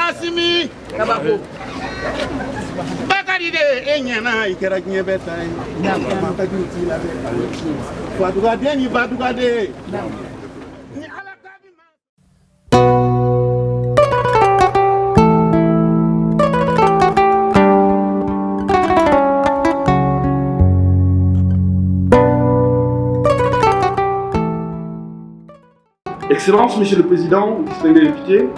Asimi Kabako Bakari de Enyana ikera nyebeta nyama kajuti la be Faduga de ni Faduga de ni ala kabi ma Excellence, Monsieur le Président, distingués députés,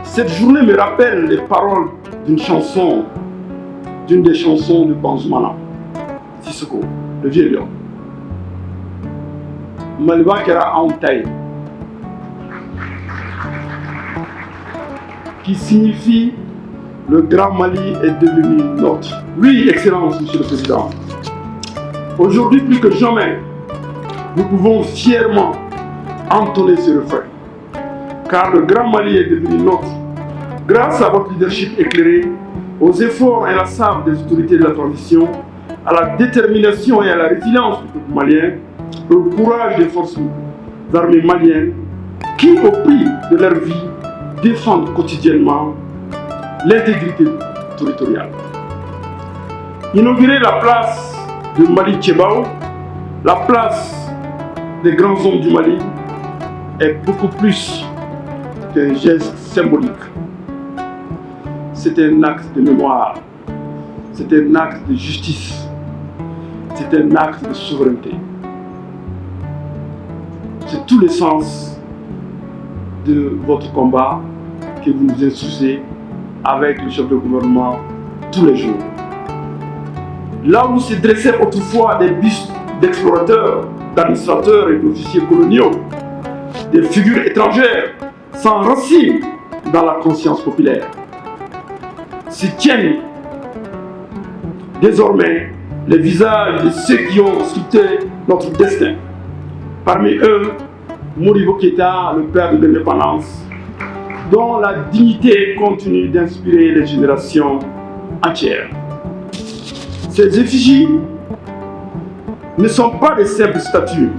cette journée me rappelle les paroles d'une chanson, d'une des chansons de Banzoumana, Sissoko, le vieux lion. Maliba Kera Aountaï, qui signifie le Grand Mali est devenu nôtre. Oui, Excellence, Monsieur le Président, aujourd'hui plus que jamais, nous pouvons fièrement entonner ce refrain, car le Grand Mali est devenu nôtre grâce à votre leadership éclairé, aux efforts inlassables des autorités de la transition, à la détermination et à la résilience du peuple malien, au courage des forces armées maliennes qui, au prix de leur vie, défendent quotidiennement l'intégrité territoriale. Inaugurer la place de Mali Tchébao, la place des grands hommes du Mali, est beaucoup plus qu'un geste symbolique. C'est un acte de mémoire, c'est un acte de justice, c'est un acte de souveraineté. C'est tout le sens de votre combat que vous nous instruisez avec le chef de gouvernement tous les jours. Là où se dressaient autrefois des bustes d'explorateurs, d'administrateurs et d'officiers coloniaux, des figures étrangères sans racines dans la conscience populaire, se tiennent désormais les visages de ceux qui ont sculpté notre destin. Parmi eux, Modibo Keïta, le père de l'indépendance, dont la dignité continue d'inspirer les générations entières. Ces effigies ne sont pas des simples statues.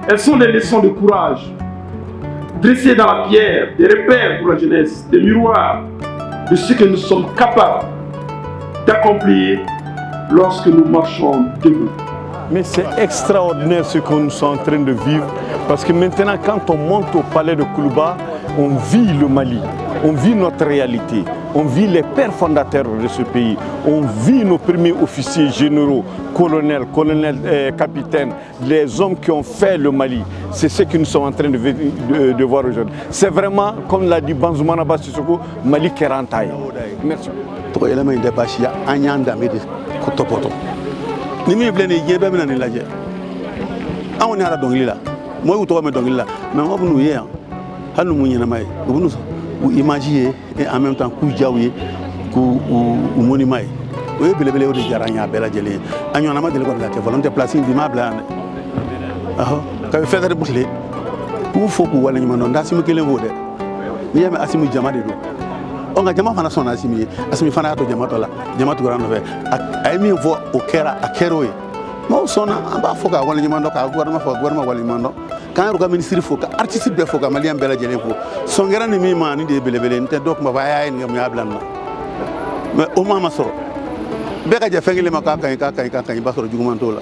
Elles sont des leçons de courage, dressées dans la pierre, des repères pour la jeunesse, des miroirs de ce que nous sommes capables d'accomplir lorsque nous marchons debout. Mais c'est extraordinaire ce que nous sommes en train de vivre, parce que maintenant, quand on monte au palais de Koulouba, on vit le Mali, on vit notre réalité, on vit les pères fondateurs de ce pays, on vit nos premiers officiers généraux, colonels, capitaines, les hommes qui ont fait le Mali. C'est ce que nous sommes en train de voir aujourd'hui. C'est vraiment, comme l'a dit Banzoumana Sissoko, Mali Kerantaï. Merci. Ni mi blende yebe mi na ni laje awon ni ala dongli la mo yu to me dongli la mais on nu ye hanu mu nyina mai ubunu ou imaginer et en même temps ku jawi ku ou monument o ye belebele o de jaranya bela jele anyo na ma de ko la te volonté placing di ma bla ka fe da bukle ku fo ku wala nyima non da simu kele vode ni yame asimu jama de do on ga jama fana sona asimi fana to jama to la jama to grande fe ay mi vo o kera a keroy mo sona amba foka wala nyima ndo ka gouvernement wala nyima ndo kan ro ga ministre foka artiste be foka malien bela jele fo songera ni mi ma ni de belebele nte dok ma baya en ngam ya blanna mais o mama soro be ka ja fengile makaka ka basoro jugumanto la